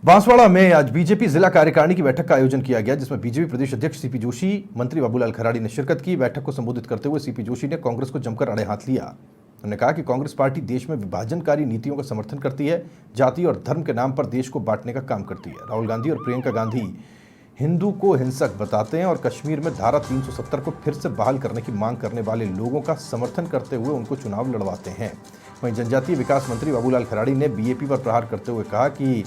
बांसवाड़ा में आज बीजेपी जिला कार्यकारिणी की बैठक का आयोजन किया गया, जिसमें बीजेपी प्रदेश अध्यक्ष सीपी जोशी, मंत्री बाबूलाल खराड़ी ने शिरकत की। बैठक को संबोधित करते हुए सीपी जोशी ने कांग्रेस को जमकर आड़े हाथ लिया। उन्होंने कहा कि कांग्रेस पार्टी देश में विभाजनकारी नीतियों का समर्थन करती है, जाति और धर्म के नाम पर देश को बांटने का काम करती है। राहुल गांधी और प्रियंका गांधी हिंदू को हिंसक बताते हैं और कश्मीर में धारा 370 को फिर से बहाल करने की मांग करने वाले लोगों का समर्थन करते हुए उनको चुनाव लड़वाते हैं। वहीं जनजातीय विकास मंत्री बाबूलाल खराड़ी ने बीजेपी पर प्रहार करते हुए कहा कि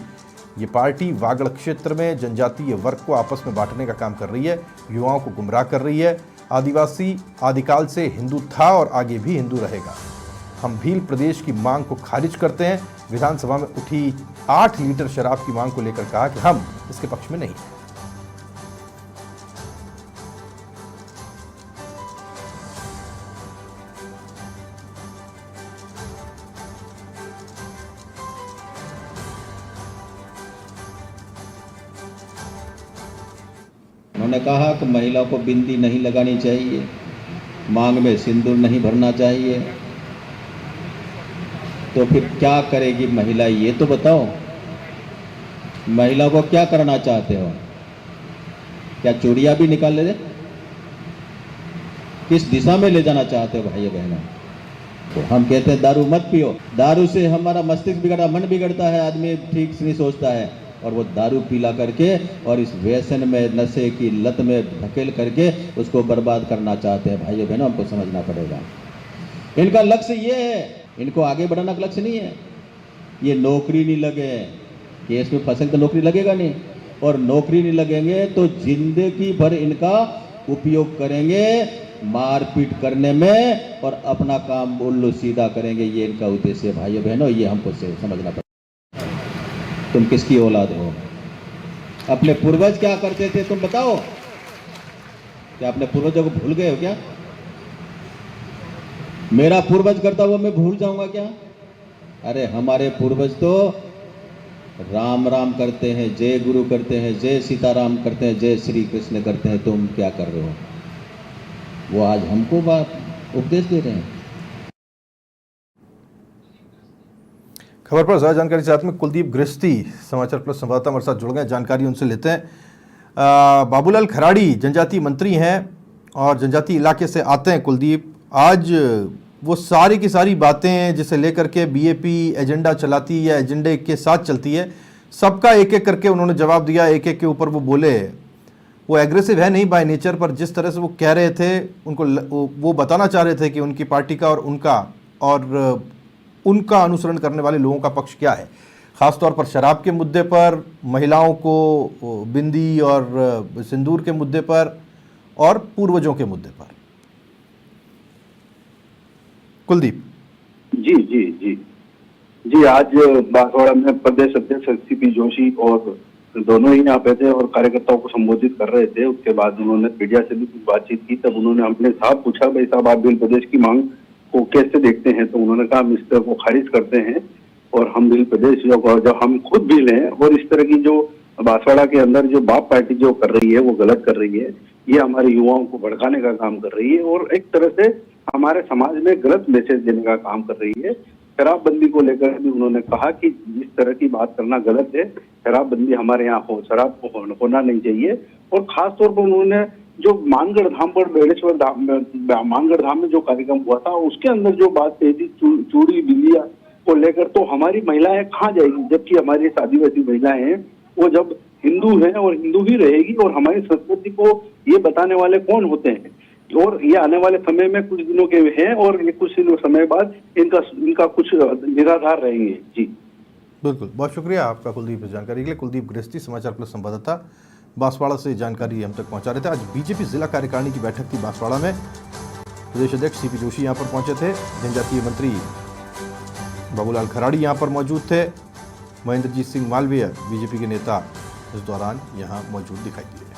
ये पार्टी वागड़ क्षेत्र में जनजातीय वर्ग को आपस में बांटने का काम कर रही है, युवाओं को गुमराह कर रही है। आदिवासी आदिकाल से हिंदू था और आगे भी हिंदू रहेगा। हम भील प्रदेश की मांग को खारिज करते हैं। विधानसभा में उठी 8 लीटर शराब की मांग को लेकर कहा कि हम इसके पक्ष में नहीं हैं। उन्होंने कहा कि महिला को बिंदी नहीं लगानी चाहिए, मांग में सिंदूर नहीं भरना चाहिए। तो फिर क्या करेगी महिला, ये तो बताओ। महिला को क्या करना चाहते हो? क्या चूड़ियां भी निकाल ले? किस दिशा में ले जाना चाहते हो भाई बहनों? तो हम कहते हैं दारू मत पियो। दारू से हमारा मस्तिष्क बिगड़ा, मन बिगड़ता है, आदमी ठीक से नहीं सोचता है और वो दारू पीला करके और इस व्यसन में, नशे की लत में धकेल करके उसको बर्बाद करना चाहते हैं। भाइयों बहनों, हमको समझना पड़ेगा। इनका लक्ष्य ये है, इनको आगे बढ़ाना का लक्ष्य नहीं है। ये नौकरी नहीं लगे, केस में फसल तो नौकरी लगेगा नहीं, और नौकरी नहीं लगेंगे तो जिंदगी भर इनका उपयोग करेंगे मारपीट करने में और अपना काम उल्लू सीधा करेंगे। ये इनका उद्देश्य है। भाइयों बहनों, ये हमको समझना पड़ेगा। तुम किसकी औलाद हो? अपने पूर्वज क्या करते थे तुम बताओ? क्या अपने पूर्वजों को भूल गए हो क्या? मेरा पूर्वज करता हुआ मैं भूल जाऊंगा क्या? अरे हमारे पूर्वज तो राम राम करते हैं, जय गुरु करते हैं, जय सीताराम करते हैं, जय श्री कृष्ण करते हैं। तुम क्या कर रहे हो? वो आज हमको बात उपदेश दे रहे हैं। खबर पर ज्यादा जानकारी साथ में कुलदीप गृहस्थी समाचार प्लस संवाददाता हमारे साथ जुड़ गए। जानकारी उनसे लेते हैं। बाबूलाल खराड़ी जनजातीय मंत्री हैं और जनजातीय इलाके से आते हैं। कुलदीप, आज वो सारी की सारी बातें जिसे लेकर के बीजेपी एजेंडा चलाती है या एजेंडे के साथ चलती है, सबका एक एक करके उन्होंने जवाब दिया, एक एक के ऊपर वो बोले। वो एग्रेसिव है नहीं बाय नेचर, पर जिस तरह से वो कह रहे थे, उनको वो बताना चाह रहे थे कि उनकी पार्टी का और उनका अनुसरण करने वाले लोगों का पक्ष क्या है, खासतौर पर शराब के मुद्दे पर, महिलाओं को बिंदी और सिंदूर के मुद्दे पर और पूर्वजों के मुद्दे पर। कुलदीप जी जी जी जी आज बांसवाड़ा में प्रदेश अध्यक्ष सीपी जोशी और दोनों ही यहाँ पे थे और कार्यकर्ताओं को संबोधित कर रहे थे। उसके बाद उन्होंने मीडिया से भी कुछ बातचीत की। तब उन्होंने अपने साहब पूछा, भाई साहब आप भील प्रदेश की मांग को कैसे देखते हैं? तो उन्होंने कहा हम इस तरह को खारिज करते हैं और हम भील प्रदेश जब हम खुद भील हैं और इस तरह की जो बांसवाड़ा के अंदर जो बाप पार्टी जो कर रही है वो गलत कर रही है। ये हमारे युवाओं को भड़काने का काम कर रही है और एक तरह से हमारे समाज में गलत मैसेज देने का काम कर रही है। शराबबंदी को लेकर भी उन्होंने कहा कि जिस तरह की बात करना गलत है, शराबबंदी हमारे यहाँ हो, शराब को होना नहीं चाहिए। और खास तौर पर उन्होंने जो मानगढ़ धाम पर, बेड़ेश्वर धाम में, मानगढ़ धाम में जो कार्यक्रम हुआ था उसके अंदर जो बात कही थी चूड़ी बिंदिया को लेकर, तो हमारी महिलाएं कहाँ जाएगी? जबकि हमारी आदिवासी महिलाएं हैं वो जब हिंदू हैं और हिंदू ही रहेगी। और हमारी संस्कृति को ये बताने वाले कौन होते हैं? और ये आने वाले समय में कुछ दिनों के हैं और ये कुछ समय बाद इनका कुछ निराधार रहेंगे। जी बिल्कुल, बहुत शुक्रिया आपका कुलदीप जानकारी के लिए। कुलदीप गृहस्थी समाचार प्लस संवाददाता बांसवाड़ा से जानकारी हम तक पहुंचा रहे थे। आज बीजेपी जिला कार्यकारिणी की बैठक थी बांसवाड़ा में। प्रदेश अध्यक्ष सीपी जोशी यहां पर पहुंचे थे, जनजातीय मंत्री बाबूलाल खराड़ी यहां पर मौजूद थे, महेंद्रजीत सिंह मालवीय बीजेपी के नेता इस दौरान यहां मौजूद दिखाई दिए।